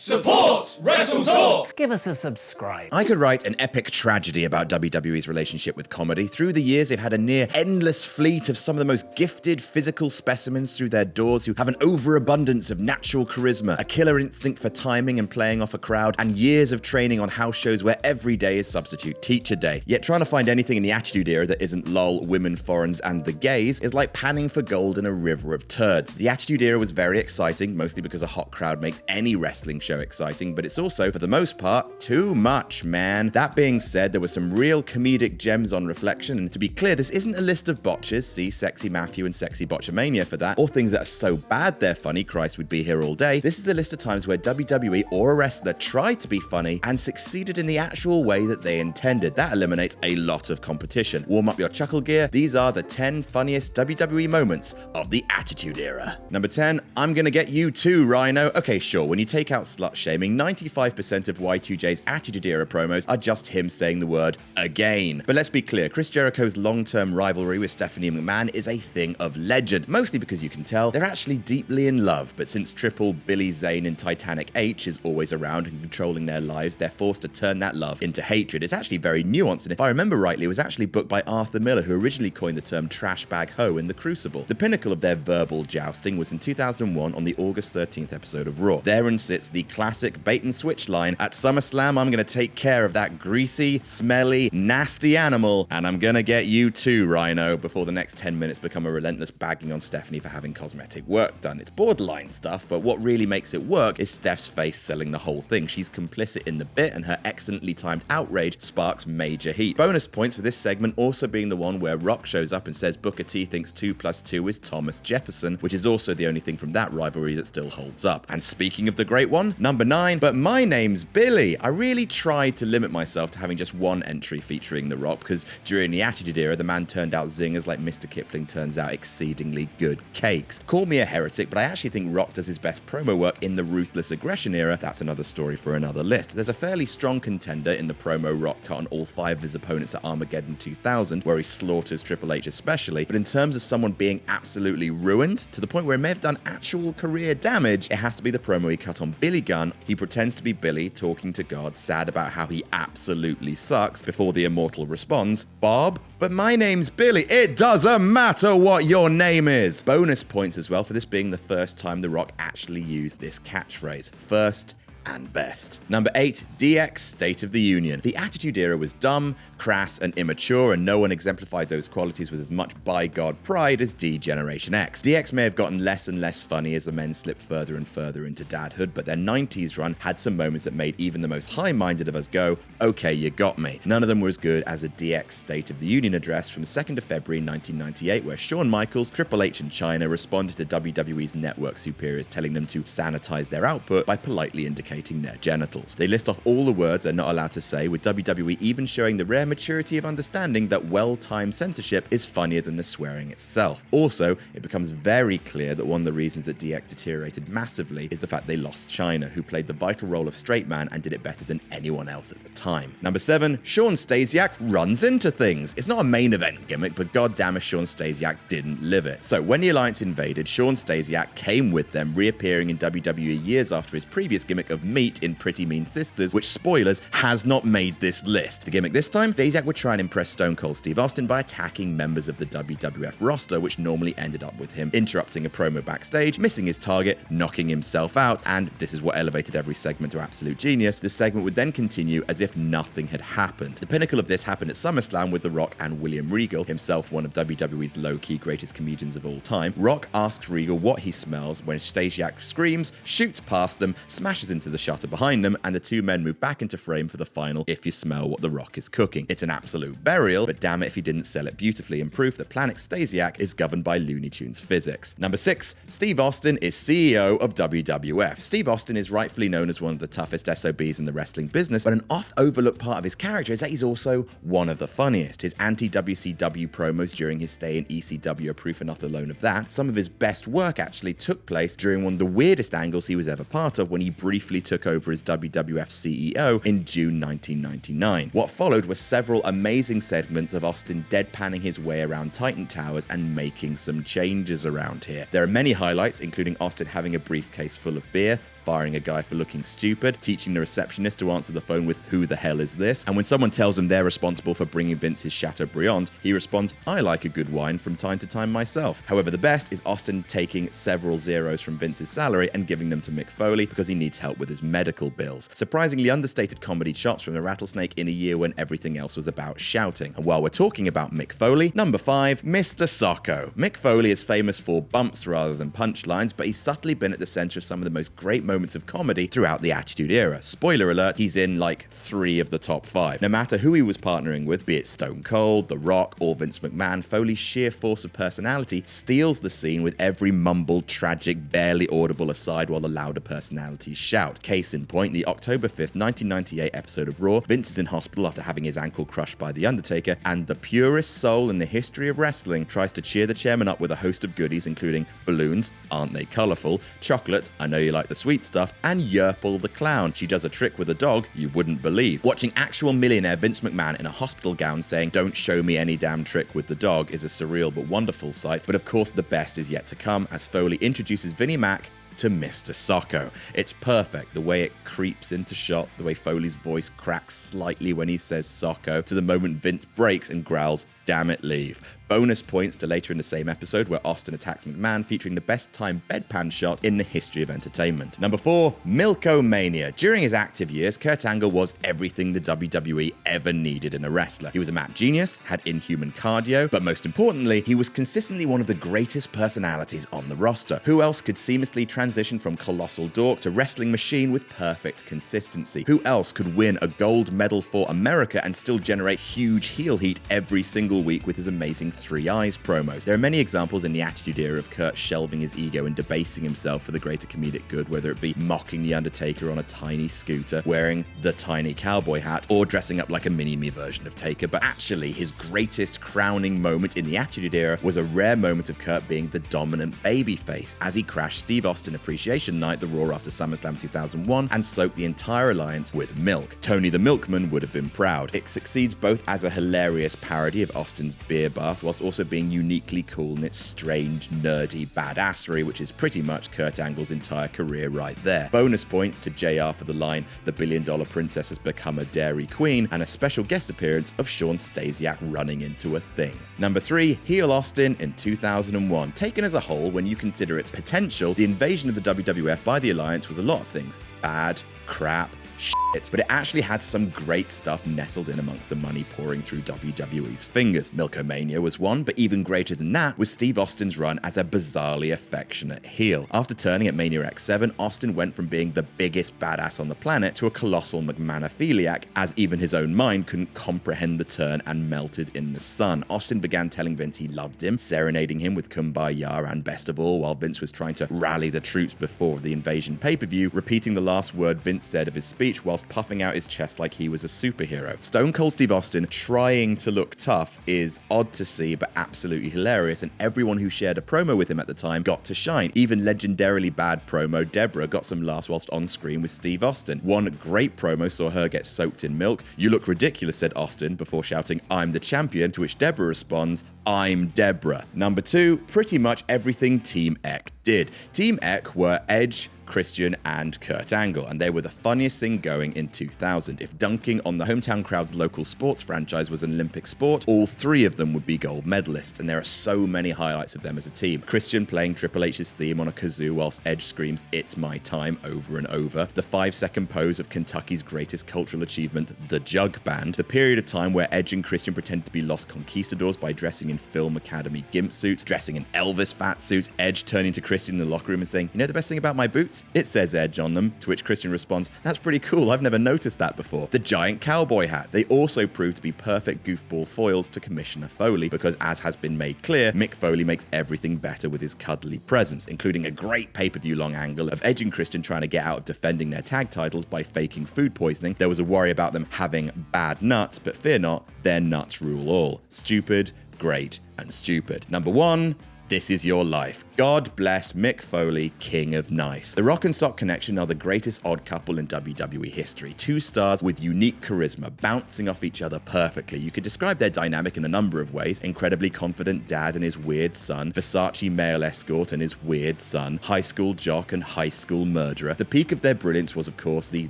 Support WrestleTalk! Give us a subscribe. I could write an epic tragedy about WWE's relationship with comedy. Through the years, they've had a near endless fleet of some of the most gifted physical specimens through their doors who have an overabundance of natural charisma, a killer instinct for timing and playing off a crowd, and years of training on house shows where every day is substitute teacher day. Yet trying to find anything in the Attitude Era that isn't lol, women, foreigns, and the gays is like panning for gold in a river of turds. The Attitude Era was very exciting, mostly because a hot crowd makes any wrestling show exciting, but it's also, for the most part, too much, man. That being said, there were some real comedic gems on reflection, and to be clear, this isn't a list of botches, see Sexy Matthew and Sexy Botchamania for that, or things that are so bad they're funny, Christ, we'd be here all day. This is a list of times where WWE or a wrestler tried to be funny and succeeded in the actual way that they intended. That eliminates a lot of competition. Warm up your chuckle gear. These are the 10 funniest WWE moments of the Attitude Era. Number 10, I'm gonna get you too, RHYNO. Okay, sure, when you take out slut shaming, 95% of Y2J's Attitude Era promos are just him saying the word again. But let's be clear, Chris Jericho's long-term rivalry with Stephanie McMahon is a thing of legend, mostly because you can tell they're actually deeply in love, but since triple Billy Zane in Titanic H is always around and controlling their lives, they're forced to turn that love into hatred. It's actually very nuanced, and if I remember rightly, it was actually booked by Arthur Miller, who originally coined the term trash bag hoe in The Crucible. The pinnacle of their verbal jousting was in 2001 on the August 13th episode of Raw. Therein sits the classic bait and switch line, at SummerSlam I'm gonna take care of that greasy, smelly, nasty animal, and I'm gonna get you too, RHYNO, before the next 10 minutes become a relentless bagging on Stephanie for having cosmetic work done. It's borderline stuff, but what really makes it work is Steph's face selling the whole thing. She's complicit in the bit, and her excellently timed outrage sparks major heat. Bonus points for this segment also being the one where Rock shows up and says Booker T thinks 2 + 2 is Thomas Jefferson, which is also the only thing from that rivalry that still holds up. And speaking of the great one, number 9, but my name's Billy. I really tried to limit myself to having just one entry featuring The Rock, because during the Attitude Era, the man turned out zingers like Mr. Kipling turns out exceedingly good cakes. Call me a heretic, but I actually think Rock does his best promo work in the Ruthless Aggression Era. That's another story for another list. There's a fairly strong contender in the promo Rock cut on all 5 of his opponents at Armageddon 2000, where he slaughters Triple H especially, but in terms of someone being absolutely ruined, to the point where it may have done actual career damage, it has to be the promo he cut on Billy Gunn. He pretends to be Billy talking to God, sad about how he absolutely sucks, before the Immortal responds, Bob, but my name's Billy. It doesn't matter what your name is. Bonus points as well for this being the first time The Rock actually used this catchphrase. First and best. Number 8, DX State of the Union. The Attitude Era was dumb, crass, and immature, and no one exemplified those qualities with as much by God pride as D-Generation X. DX may have gotten less and less funny as the men slipped further and further into dadhood, but their 90s run had some moments that made even the most high-minded of us go, okay, you got me. None of them were as good as a DX State of the Union address from 2nd of February 1998, where Shawn Michaels, Triple H, and Chyna responded to WWE's network superiors telling them to sanitize their output by politely indicating their genitals. They list off all the words they're not allowed to say, with WWE even showing the rare maturity of understanding that well-timed censorship is funnier than the swearing itself. Also, it becomes very clear that one of the reasons that DX deteriorated massively is the fact they lost Chyna, who played the vital role of straight man and did it better than anyone else at the time. Number 7, Shawn STASIAK runs into things. It's not a main event gimmick, but goddamn if Shawn STASIAK didn't live it. So when the Alliance invaded, Shawn STASIAK came with them, reappearing in WWE years after his previous gimmick of meat in Pretty Mean Sisters, which, spoilers, has not made this list. The gimmick this time, STASIAK would try and impress Stone Cold Steve Austin by attacking members of the WWF roster, which normally ended up with him interrupting a promo backstage, missing his target, knocking himself out, and this is what elevated every segment to absolute genius. The segment would then continue as if nothing had happened. The pinnacle of this happened at SummerSlam with The Rock and William Regal, himself one of WWE's low-key greatest comedians of all time. Rock asks Regal what he smells when STASIAK screams, shoots past them, smashes into the shutter behind them, and the two men move back into frame for the final "If You Smell What the Rock Is Cooking." It's an absolute burial, but damn it if he didn't sell it beautifully in proof that Planet STASIAK is governed by Looney Tunes physics. Number 6, Steve Austin is CEO of WWF. Steve Austin is rightfully known as one of the toughest SOBs in the wrestling business, but an oft-overlooked part of his character is that he's also one of the funniest. His anti-WCW promos during his stay in ECW are proof enough alone of that. Some of his best work actually took place during one of the weirdest angles he was ever part of, when he briefly took over as WWF CEO in June 1999. What followed were several amazing segments of Austin deadpanning his way around Titan Towers and making some changes around here. There are many highlights, including Austin having a briefcase full of beer, firing a guy for looking stupid, teaching the receptionist to answer the phone with "who the hell is this?" And when someone tells him they're responsible for bringing Vince his Chateaubriand, he responds, "I like a good wine from time to time myself." However, the best is Austin taking several zeros from Vince's salary and giving them to Mick Foley because he needs help with his medical bills. Surprisingly understated comedy chops from the Rattlesnake in a year when everything else was about shouting. And while we're talking about Mick Foley, number 5, Mr. SOCKO. Mick Foley is famous for bumps rather than punchlines, but he's subtly been at the center of some of the most great moments of comedy throughout the Attitude Era. Spoiler alert, he's in like 3 of the top 5. No matter who he was partnering with, be it Stone Cold, The Rock, or Vince McMahon, Foley's sheer force of personality steals the scene with every mumbled, tragic, barely audible aside while the louder personalities shout. Case in point, the October 5th, 1998 episode of Raw, Vince is in hospital after having his ankle crushed by The Undertaker, and the purest soul in the history of wrestling tries to cheer the chairman up with a host of goodies including balloons, aren't they colourful, chocolates, I know you like the sweet stuff, and Yerple the clown. She does a trick with a dog you wouldn't believe. Watching actual millionaire Vince McMahon in a hospital gown saying, "Don't show me any damn trick with the dog," is a surreal but wonderful sight, but of course the best is yet to come as Foley introduces Vinnie Mac to Mr. SOCKO. It's perfect, the way it creeps into shot, the way Foley's voice cracks slightly when he says SOCKO, to the moment Vince breaks and growls, "Damn it, leave." Bonus points to later in the same episode where Austin attacks McMahon, featuring the best timed bedpan shot in the history of entertainment. Number 4, MILKOMANIA. During his active years, Kurt Angle was everything the WWE ever needed in a wrestler. He was a mat genius, had inhuman cardio, but most importantly, he was consistently one of the greatest personalities on the roster. Who else could seamlessly transition from colossal dork to wrestling machine with perfect consistency? Who else could win a gold medal for America and still generate huge heel heat every single week with his amazing 3 Eyes promos? There are many examples in the Attitude Era of Kurt shelving his ego and debasing himself for the greater comedic good, whether it be mocking The Undertaker on a tiny scooter, wearing the tiny cowboy hat, or dressing up like a mini-me version of Taker. But actually, his greatest crowning moment in the Attitude Era was a rare moment of Kurt being the dominant babyface, as he crashed Steve Austin Appreciation Night, the Raw after SummerSlam 2001, and soaked the entire alliance with milk. Tony the Milkman would have been proud. It succeeds both as a hilarious parody of Austin's beer bath, whilst also being uniquely cool in its strange, nerdy badassery, which is pretty much Kurt Angle's entire career right there. Bonus points to JR for the line, "The billion-dollar princess has become a dairy queen," and a special guest appearance of Shawn STASIAK running into a thing. Number 3, heel Austin in 2001. Taken as a whole, when you consider its potential, the invasion of the WWF by the Alliance was a lot of things. Bad, crap, shit, but it actually had some great stuff nestled in amongst the money pouring through WWE's fingers. MILKOMANIA was one, but even greater than that was Steve Austin's run as a bizarrely affectionate heel. After turning at Mania X7, Austin went from being the biggest badass on the planet to a colossal McMahon-ophiliac, as even his own mind couldn't comprehend the turn and melted in the sun. Austin began telling Vince he loved him, serenading him with Kumbaya, and best of all, while Vince was trying to rally the troops before the Invasion pay-per-view, repeating the last word Vince said of his speech whilst puffing out his chest like he was a superhero. Stone Cold Steve Austin trying to look tough is odd to see, but absolutely hilarious, and everyone who shared a promo with him at the time got to shine. Even legendarily bad promo Deborah got some laughs whilst on screen with Steve Austin. One great promo saw her get soaked in milk. "You look ridiculous," said Austin, before shouting, "I'm the champion," to which Deborah responds, "I'm Deborah." Number 2, pretty much everything Team Eck did. Team Eck were Edge, Christian, and Kurt Angle, and they were the funniest thing going in 2000. If dunking on the hometown crowd's local sports franchise was an Olympic sport, all 3 of them would be gold medalists, and there are so many highlights of them as a team. Christian playing Triple H's theme on a kazoo whilst Edge screams, "It's my time," over and over. The 5-second pose of Kentucky's greatest cultural achievement, the Jug Band. The period of time where Edge and Christian pretended to be lost conquistadors by dressing in Film Academy gimp suits, dressing in Elvis fat suits, Edge turning to Christian in the locker room and saying, "You know the best thing about my boots? It says Edge on them," to which Christian responds, "That's pretty cool, I've never noticed that before." The giant cowboy hat. They also proved to be perfect goofball foils to Commissioner Foley, because as has been made clear, Mick Foley makes everything better with his cuddly presence, including a great pay-per-view long angle of Edge and Christian trying to get out of defending their tag titles by faking food poisoning. There was a worry about them having bad nuts, but fear not, their nuts rule all. Stupid, great, and stupid. Number 1, This Is Your Life. God bless Mick Foley, king of nice. The Rock and Sock connection are the greatest odd couple in WWE history. Two stars with unique charisma, bouncing off each other perfectly. You could describe their dynamic in a number of ways. Incredibly confident dad and his weird son, Versace male escort and his weird son, high school jock and high school murderer. The peak of their brilliance was, of course, the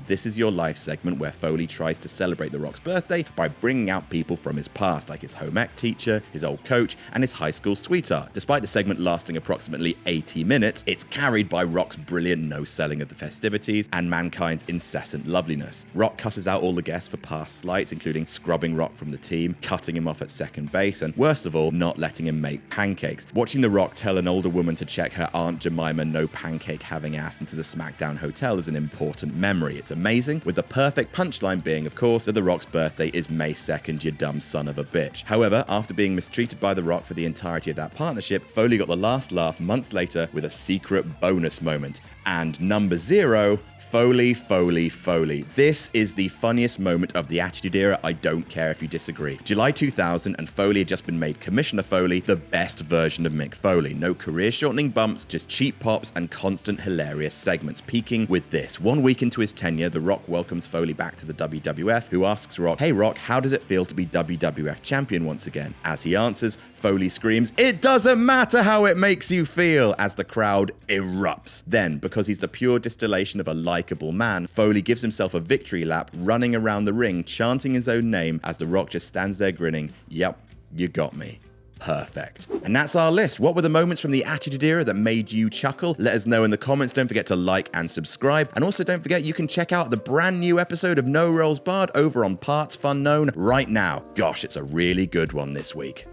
This Is Your Life segment, where Foley tries to celebrate The Rock's birthday by bringing out people from his past, like his home ec teacher, his old coach, and his high school sweetheart. Despite the segment lasting approximately 80 minutes, it's carried by Rock's brilliant no-selling of the festivities and Mankind's incessant loveliness. Rock cusses out all the guests for past slights, including scrubbing Rock from the team, cutting him off at second base, and worst of all, not letting him make pancakes. Watching The Rock tell an older woman to check her Aunt Jemima no pancake having ass into the SmackDown hotel is an important memory. It's amazing, with the perfect punchline being, of course, that The Rock's birthday is May 2nd, you dumb son of a bitch. However, after being mistreated by The Rock for the entirety of that partnership, Foley got the last laugh months later with a secret bonus moment. And number 0, Foley, Foley, Foley. This is the funniest moment of the Attitude Era. I don't care if you disagree. July 2000, and Foley had just been made Commissioner Foley, the best version of Mick Foley. No career-shortening bumps, just cheap pops and constant hilarious segments, peaking with this. 1 week into his tenure, The Rock welcomes Foley back to the WWF, who asks Rock, "Hey Rock, how does it feel to be WWF champion once again?" As he answers, Foley screams, "It doesn't matter how it makes you feel," as the crowd erupts. Then, because he's the pure distillation of a likable man, Foley gives himself a victory lap, running around the ring, chanting his own name as The Rock just stands there grinning. Yep, you got me. Perfect. And that's our list. What were the moments from the Attitude Era that made you chuckle? Let us know in the comments. Don't forget to like and subscribe. And also don't forget you can check out the brand new episode of No Rolls Barred over on Parts Fun Known right now. Gosh, it's a really good one this week.